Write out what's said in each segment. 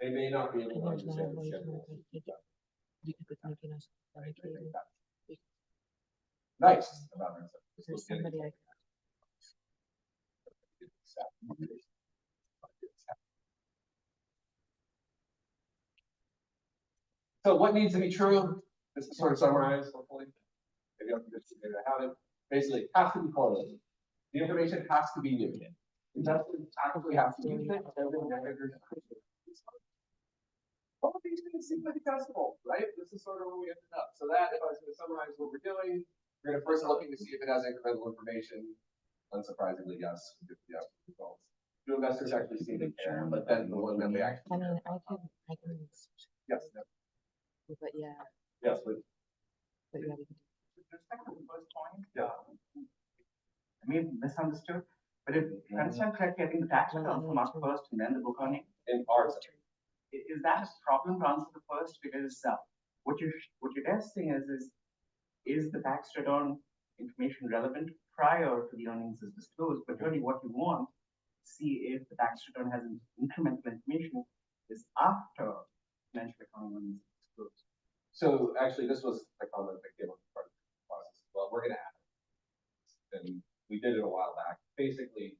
They may not be able to Años na understand the voy schedule. dikit na kinasakit. Nice about ourselves. There's somebody I So what needs to be true? This is sort of summarized, hopefully. Maybe I'll just figure out how to. Basically, it has to be correlated. The information has to be new. It doesn't actually have to be. All of these things seem pretty testable, right? This is sort of where we ended up. So that, if I was going to summarize what we're doing, we're going to first looking to see if it has incremental information. Unsurprisingly, yes. Yeah, results. Do investors actually see the care? But then the one that they actually. mean, I can. Yes. But yeah. Yes, but. But yeah. With respect to the first point, Yeah. I mean, misunderstood, but if I understand correctly, I think the tax return come up first and then the book earning. In ours. Is that a problem to answer the first? Because what you're testing is the tax return information relevant prior to the earnings is disclosed, but really what you want to see if the tax return has incremental information is after financial accounting earnings is disclosed. So actually, this was a comment that came up part of the process. Well, we're going to add it. And we did it a while back. Basically,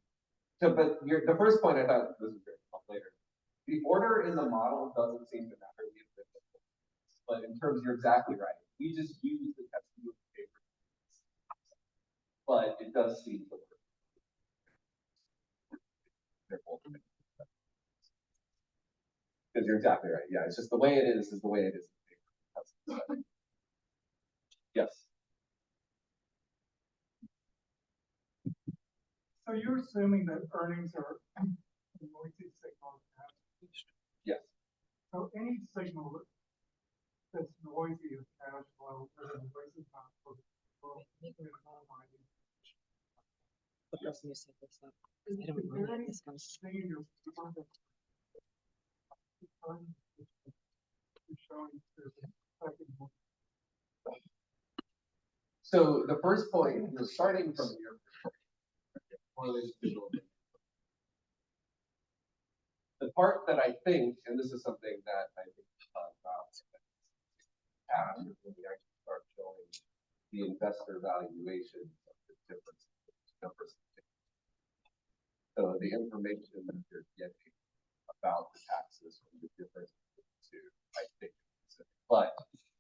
so but the first point I thought this was going to come up later. The order in the model doesn't seem to matter, but in terms, you're exactly right. We just use the testing paper, but it does seem to work. Because you're exactly right. Yeah, it's just the way it is the way it is. Yes. So you're assuming that earnings are noisy signals. Yes. So any signal that's noisy is cash flow, or noise is not for The person who set this up. I don't know if this comes. So the first point, you're starting from your the part that I think, and this is something that I think about when we actually start showing the investor valuation of the difference numbers. So the information that you're getting about the taxes from the difference to I think, but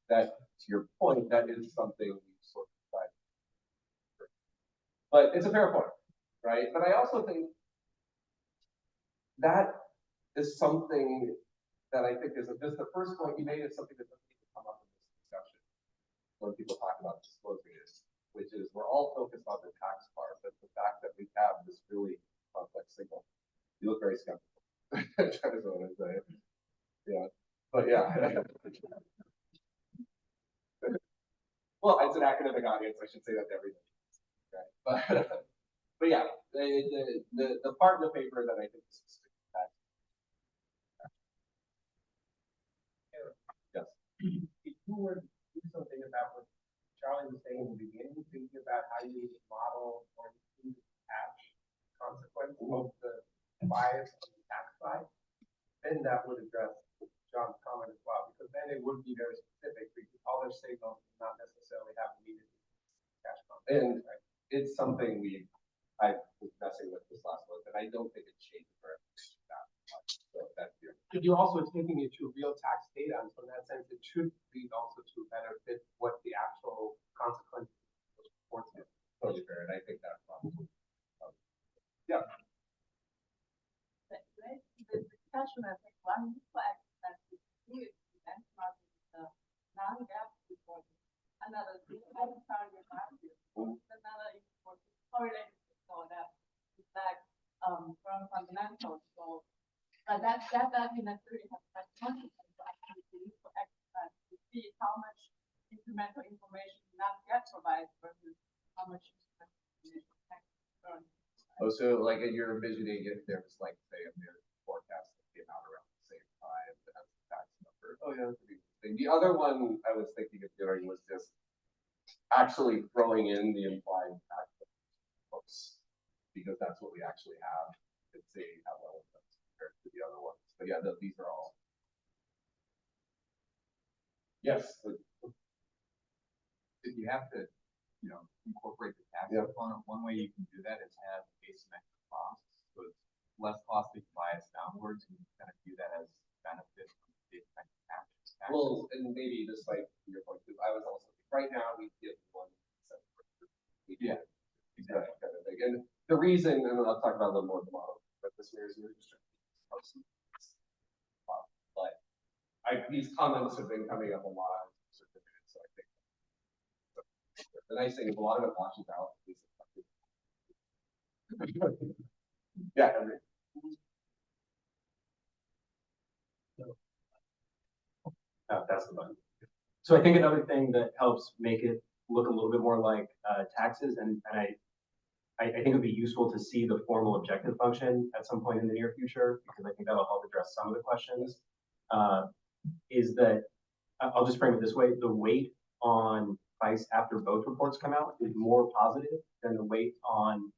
that to your point, that is something we sort of try. But it's a fair point, right? But I also think that is something that I think is just the first point you made is something that doesn't need to come up in this discussion when people talk about disclosing it, which is we're all focused on the tax part, but the fact that we have this really complex signal. You look very skeptical. That's what I'm saying. Yeah, but yeah. Well, it's an academic audience. I should say that to everybody. Right? But yeah, the part in the paper that I think is that. Yes. If you were to do something about what Charlie was saying in the beginning, thinking about how you model or catch consequences of the bias on the tax side, then that would address John's comment as well, because then it would be very specific, because all their signals do not necessarily have immediate cash consequences. And right? It's something I was messing with this last month, and I don't think it changed very much. So that's here. But you also are taking it to real tax data, and so in that sense, it should lead also to better fit what the actual consequences of those reports is. Totally fair, and I think that's probably. Yeah. The discussion, I think, one useful exercise is really to benchmark the non-GAAP reporting. Another is target value. Another is for correlated so that it's like from fundamentals. So, but that doesn't necessarily have that consequence. So actually, it's a useful exercise to see how much incremental information non-GAAP provides versus how much incremental information. Oh, so like you're envisioning if there was like say a new forecast that came out around the same time that has the tax number. Oh yeah, that could be interesting. The other one I was thinking of doing was just actually throwing in the implied tax books because that's what we actually have and see how well it does compared to the other ones. But yeah, these are all Yes, but If you have to, incorporate the tax Yeah. component, one way you can do that is have asymmetric costs. So it's less costly to bias downwards, and you kind of view that as benefit from the asymmetric taxes. well, and maybe just like your point too, I was also, right now, we give one. Yeah, Exactly. Kind of thing. And the reason, and I'll talk about a little more of the model, but this mirrors your but these comments have been coming up a lot on certificates, so I think the nice thing is a lot of it washes out. Yeah, I mean, That's the button. So I think another thing that helps make it look a little bit more like taxes, and I think it'd be useful to see the formal objective function at some point in the near future, because I think that'll help address some of the questions. Is that, I'll just frame it this way, the weight on price after both reports come out is more positive than the weight on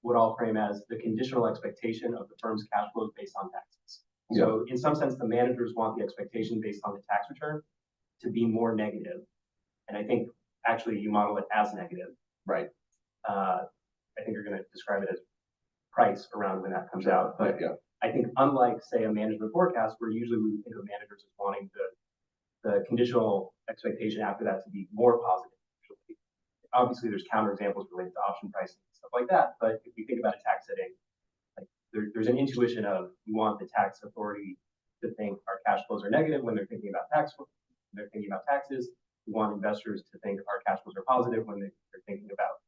what I'll frame as the conditional expectation of the firm's cash flows based on taxes. So in some sense, the managers want the expectation based on the tax return to be more negative. And I think actually you model it as negative. right. I think you're going to describe it as price around when that comes out. But Yeah. I think unlike, say, a management forecast, where usually we think of managers as wanting the conditional expectation after that to be more positive. Usually. Obviously, there's counterexamples related to option pricing and stuff like that. But if we think about a tax setting, like there's an intuition of you want the tax authority to think our cash flows are negative when they're thinking about when they're thinking about taxes. We want investors to think our cash flows are positive when they're thinking about,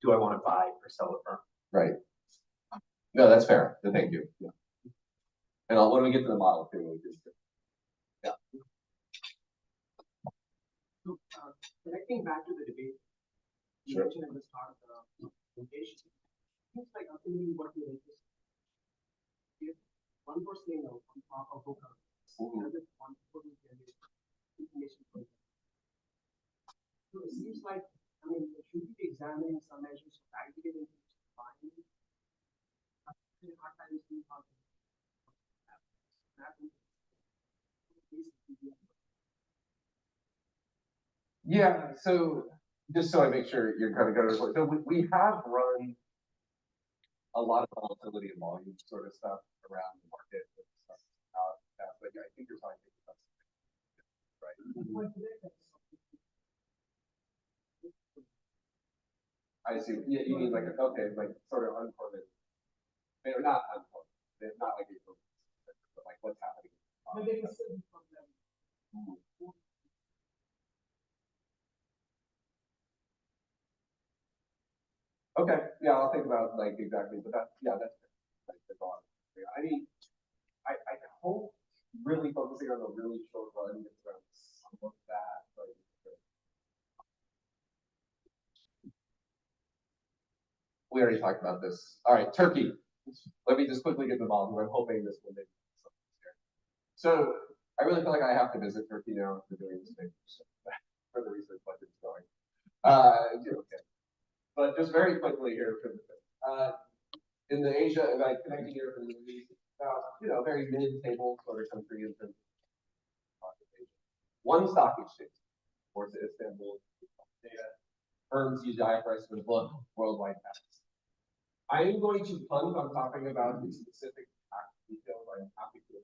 do I want to buy or sell a firm? Right. No, that's fair. Thank you. Yeah. And when we get to the model too, we'll just. Yeah. So, connecting back to the debate, you Sure. mentioned at the start of the presentation, seems like ultimately what we're interested in. If one was saying on top of book, another one wouldn't generate information from them. So it seems like, I mean, should we be examining some measures of aggregating finding? Yeah, so just so I make sure you're kind of going, so we have run a lot of volatility and volume sort of stuff around the market. With stuff but yeah, I think you're talking about something, right? I see. Yeah, you mean like okay, like sort of uncorrelated, or not uncorrelated, not like but like what's happening. But they can still be from them. Okay, yeah, I'll think about like exactly, but that's like the thought. Yeah, I mean, I hope really focusing on the really short run gets around some of that, but we already talked about this. All right, Turkey. Let me just quickly get the ball. I'm hoping this will make something here. So I really feel like I have to visit Turkey now for doing this thing for the research budget's going. Okay. But just very quickly here, in the Asia, like connecting Europe and the Middle East, very mid-table sort of country in terms of population. One stock exchange, of course, Istanbul data. Firms use IFRS to book worldwide tax. I am going to punt on talking about the specific tax details. I'm happy to